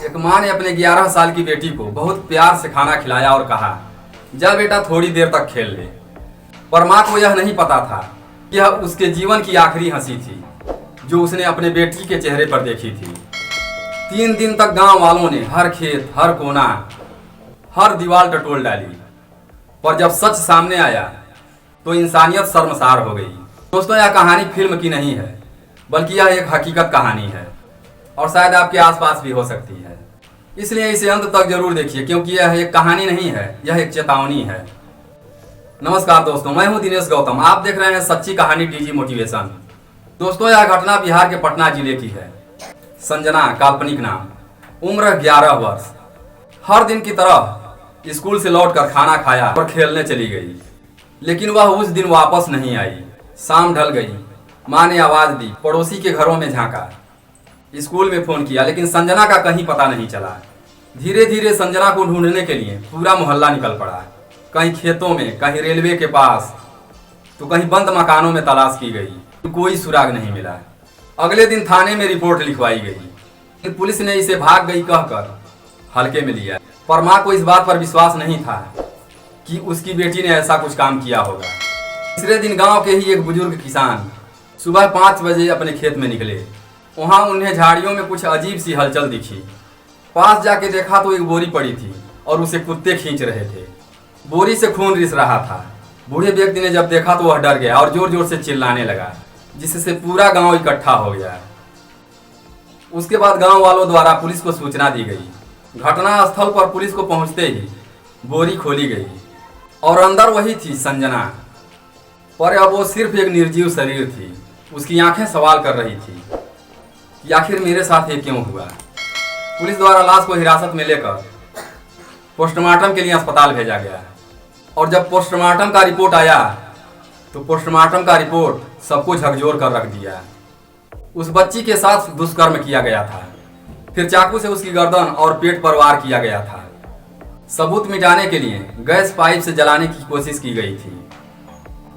एक माँ ने अपने 11 साल की बेटी को बहुत प्यार से खाना खिलाया और कहा, जा बेटा थोड़ी देर तक खेल ले। पर माँ को यह नहीं पता था कि यह उसके जीवन की आखिरी हंसी थी जो उसने अपने बेटी के चेहरे पर देखी थी। 3 दिन तक गांव वालों ने हर खेत, हर कोना, हर दीवार टटोल डाली, पर जब सच सामने आया तो इंसानियत शर्मसार हो गई। दोस्तों, यह कहानी फिल्म की नहीं है, बल्कि यह एक हकीकत कहानी है और शायद आपके आसपास भी हो सकती है। इसलिए इसे अंत तक जरूर देखिए, क्योंकि यह एक कहानी नहीं है, यह एक चेतावनी है। नमस्कार दोस्तों, मैं हूं दिनेश गौतम। आप देख रहे हैं सच्ची कहानी डीजी मोटिवेशन। दोस्तों, यह घटना बिहार के पटना जिले की है। संजना काल्पनिक नाम, उम्र 11 वर्ष। हर दिन की तरह स्कूल से लौटकर खाना खाया और खेलने चली गई, लेकिन वह उस दिन वापस नहीं आई। शाम ढल गई, माँ ने आवाज दी, पड़ोसी के घरों में झांका, स्कूल में फोन किया, लेकिन संजना का कहीं पता नहीं चला। धीरे धीरे संजना को ढूंढने के लिए पूरा मोहल्ला निकल पड़ा। कहीं खेतों में, कहीं रेलवे के पास, तो कहीं बंद मकानों में तलाश की गई, तो कोई सुराग नहीं मिला। अगले दिन थाने में रिपोर्ट लिखवाई गई। पुलिस ने इसे भाग गई कहकर हल्के में लिया, पर माँ को इस बात पर विश्वास नहीं था कि उसकी बेटी ने ऐसा कुछ काम किया होगा। तीसरे दिन गांव के ही एक बुजुर्ग किसान सुबह 5 बजे अपने खेत में निकले। वहां उन्हें झाड़ियों में कुछ अजीब सी हलचल दिखी। पास जाके देखा तो एक बोरी पड़ी थी और उसे कुत्ते खींच रहे थे। बोरी से खून रिस रहा था। बूढ़े व्यक्ति ने जब देखा तो वह डर गया और जोर जोर से चिल्लाने लगा, जिससे पूरा गांव इकट्ठा हो गया। उसके बाद गांव वालों द्वारा पुलिस को सूचना दी गई। घटना स्थल पर पुलिस को पहुंचते ही बोरी खोली गई और अंदर वही थी संजना, पर अब वो सिर्फ एक निर्जीव शरीर थी। उसकी आंखें सवाल कर रही थी कि आखिर मेरे साथ ये क्यों हुआ। पुलिस द्वारा लाश को हिरासत में लेकर पोस्टमार्टम के लिए अस्पताल भेजा गया और जब पोस्टमार्टम का रिपोर्ट आया तो पोस्टमार्टम का रिपोर्ट सबको झकझोर कर रख दिया। उस बच्ची के साथ दुष्कर्म किया गया था, फिर चाकू से उसकी गर्दन और पेट पर वार किया गया था। सबूत मिटाने के लिए गैस पाइप से जलाने की कोशिश की गई थी।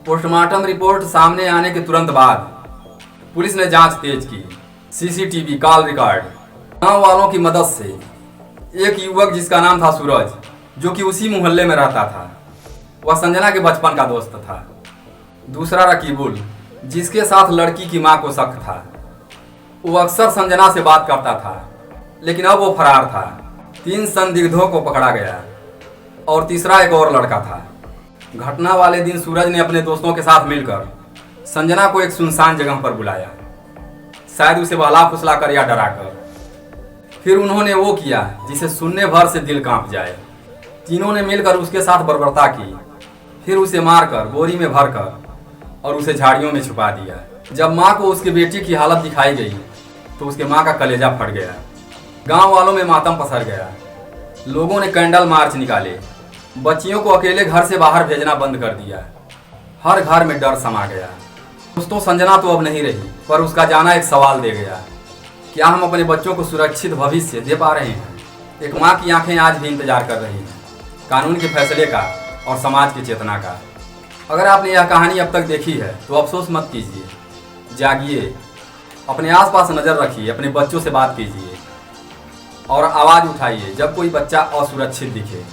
पोस्टमार्टम रिपोर्ट सामने आने के तुरंत बाद पुलिस ने जांच तेज की। सीसीटीवी, कॉल रिकॉर्ड, गांव वालों की मदद से एक युवक जिसका नाम था सूरज, जो कि उसी मोहल्ले में रहता था, वह संजना के बचपन का दोस्त था। दूसरा रकीबुल, जिसके साथ लड़की की मां को शक था। वो अक्सर संजना से बात करता था, लेकिन अब वो फरार था। 3 संदिग्धों को पकड़ा गया और तीसरा एक और लड़का था। घटना वाले दिन सूरज ने अपने दोस्तों के साथ मिलकर संजना को एक सुनसान जगह पर बुलाया, शायद उसे बहला फुसला कर या डरा कर। फिर उन्होंने वो किया जिसे सुनने भर से दिल कांप जाए। तीनों ने मिलकर उसके साथ बर्बरता की, फिर उसे मारकर बोरी में भरकर और उसे झाड़ियों में छुपा दिया। जब माँ को उसकी बेटी की हालत दिखाई गई तो उसके माँ का कलेजा फट गया। गांव वालों में मातम पसर गया। लोगों ने कैंडल मार्च निकाले, बच्चियों को अकेले घर से बाहर भेजना बंद कर दिया। हर घर में डर समा गया। दोस्तों, संजना तो अब नहीं रही, पर उसका जाना एक सवाल दे गया, क्या हम अपने बच्चों को सुरक्षित भविष्य दे पा रहे हैं? एक माँ की आंखें आज भी इंतजार कर रही हैं कानून के फैसले का और समाज की चेतना का। अगर आपने यह कहानी अब तक देखी है तो अफसोस मत कीजिए, जागिए, अपने आसपास नज़र रखिए, अपने बच्चों से बात कीजिए और आवाज़ उठाइए जब कोई बच्चा असुरक्षित दिखे।